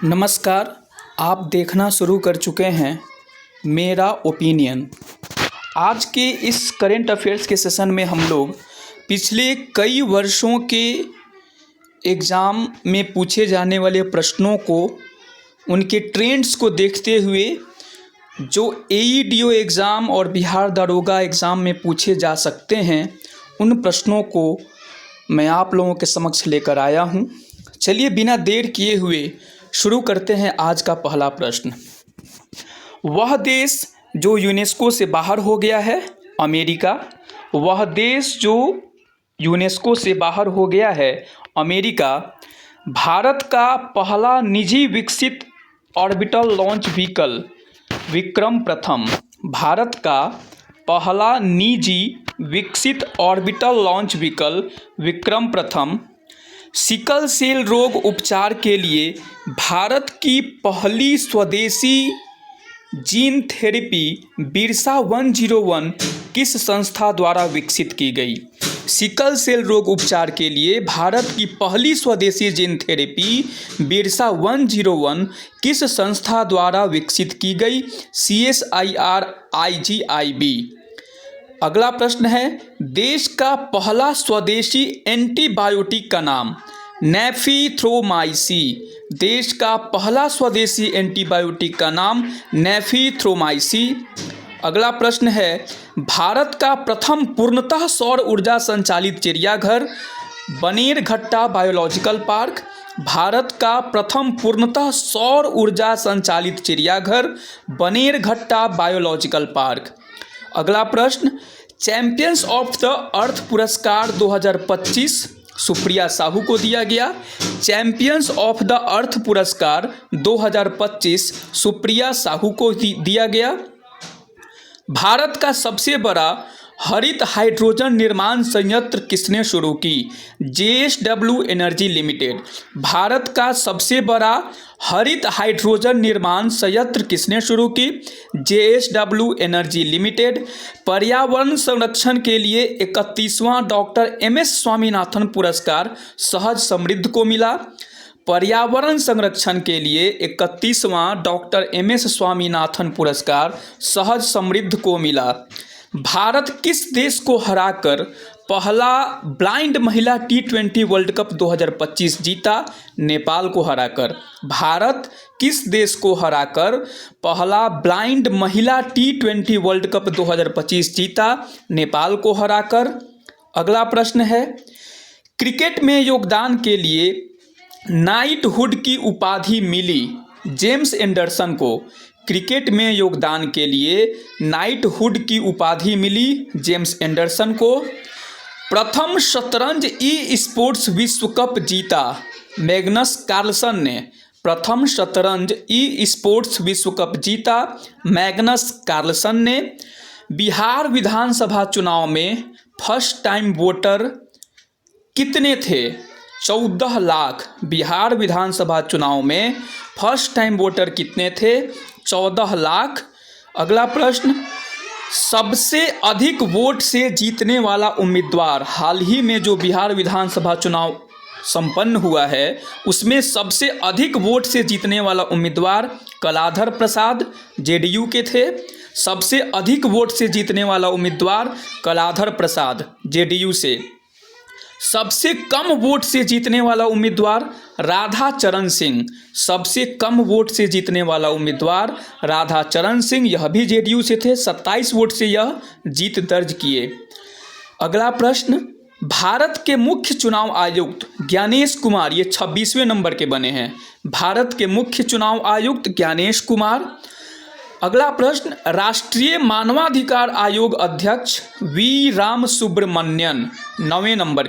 नमस्कार। आप देखना शुरू कर चुके हैं मेरा ओपिनियन। आज के इस करेंट अफेयर्स के सेशन में हम लोग पिछले कई वर्षों के एग्ज़ाम में पूछे जाने वाले प्रश्नों को, उनके ट्रेंड्स को देखते हुए जो एईडीओ एग्ज़ाम और बिहार दारोगा एग्ज़ाम में पूछे जा सकते हैं, उन प्रश्नों को मैं आप लोगों के समक्ष लेकर आया हूं। चलिए बिना देर किए हुए शुरू करते हैं आज का पहला प्रश्न। वह देश जो यूनेस्को से बाहर हो गया है, अमेरिका। वह देश जो यूनेस्को से बाहर हो गया है, अमेरिका। भारत का पहला निजी विकसित ऑर्बिटल लॉन्च व्हीकल विक्रम प्रथम। भारत का पहला निजी विकसित ऑर्बिटल लॉन्च व्हीकल विक्रम प्रथम। सिकल सेल रोग उपचार के लिए भारत की पहली स्वदेशी जीन थेरेपी बिरसा 101 किस संस्था द्वारा विकसित की गई? सिकल सेल रोग उपचार के लिए भारत की पहली स्वदेशी जीन थेरेपी बिरसा 101 किस संस्था द्वारा विकसित की गई? CSIR IGIB। अगला प्रश्न है, देश का पहला स्वदेशी एंटीबायोटिक का नाम? नेफिथ्रोमाइसी। देश का पहला स्वदेशी एंटीबायोटिक का नाम नेफिथ्रोमाइसी। अगला प्रश्न है, भारत का प्रथम पूर्णतः सौर ऊर्जा संचालित चिड़ियाघर बनेरघट्टा बायोलॉजिकल पार्क। भारत का प्रथम पूर्णतः सौर ऊर्जा संचालित चिड़ियाघर बनेरघट्टा बायोलॉजिकल पार्क। अगला प्रश्न, चैंपियंस ऑफ द अर्थ पुरस्कार 2025 सुप्रिया साहू को दिया गया। चैंपियंस ऑफ द अर्थ पुरस्कार 2025 सुप्रिया साहू को दिया गया। भारत का सबसे बड़ा हरित हाइड्रोजन निर्माण संयंत्र किसने शुरू की? JSW energy limited. भारत का सबसे बड़ा हरित हाइड्रोजन निर्माण संयंत्र किसने शुरू की? JSW energy limited. पर्यावरण संरक्षण के लिए 31वां डॉक्टर MS स्वामीनाथन पुरस्कार सहज समृद्ध को मिला। पर्यावरण संरक्षण के लिए 31वां डॉक्टर MS स्वामीनाथन पुरस्कार सहज समृद्ध को मिला। भारत किस देश को हराकर पहला ब्लाइंड महिला T20 वर्ल्ड कप 2025 जीता? नेपाल को हराकर। भारत किस देश को हराकर पहला ब्लाइंड महिला T20 वर्ल्ड कप 2025 जीता? नेपाल को हराकर। अगला प्रश्न है, क्रिकेट में योगदान के लिए नाइटहुड की उपाधि मिली जेम्स एंडरसन को? क्रिकेट में योगदान के लिए नाइटहुड की उपाधि मिली जेम्स एंडरसन को। प्रथम शतरंज ई स्पोर्ट्स विश्व कप जीता मैग्नस कार्लसन ने। प्रथम शतरंज ई स्पोर्ट्स विश्व कप जीता मैग्नस कार्लसन ने। बिहार विधानसभा चुनाव में फर्स्ट टाइम वोटर कितने थे? 14 लाख। बिहार विधानसभा चुनाव में फर्स्ट टाइम वोटर कितने थे? 14 लाख। अगला प्रश्न, सबसे अधिक वोट से जीतने वाला उम्मीदवार? हाल ही में जो बिहार विधानसभा चुनाव संपन्न हुआ है, उसमें सबसे अधिक वोट से जीतने वाला उम्मीदवार कलाधर प्रसाद JDU के थे। सबसे अधिक वोट से जीतने वाला उम्मीदवार कलाधर प्रसाद JDU से। सबसे कम वोट से जीतने वाला उम्मीदवार राधा चरण सिंह। सबसे कम वोट से जीतने वाला उम्मीदवार राधा चरण सिंह, यह भी JDU से थे। 27 वोट से यह जीत दर्ज किए। अगला प्रश्न, भारत के मुख्य चुनाव आयुक्त ज्ञानेश कुमार, ये 26वें नंबर के बने हैं। भारत के मुख्य चुनाव आयुक्त ज्ञानेश कुमार। अगला प्रश्न, राष्ट्रीय मानवाधिकार आयोग अध्यक्ष V राम सुब्रमण्यन 9वें नंबर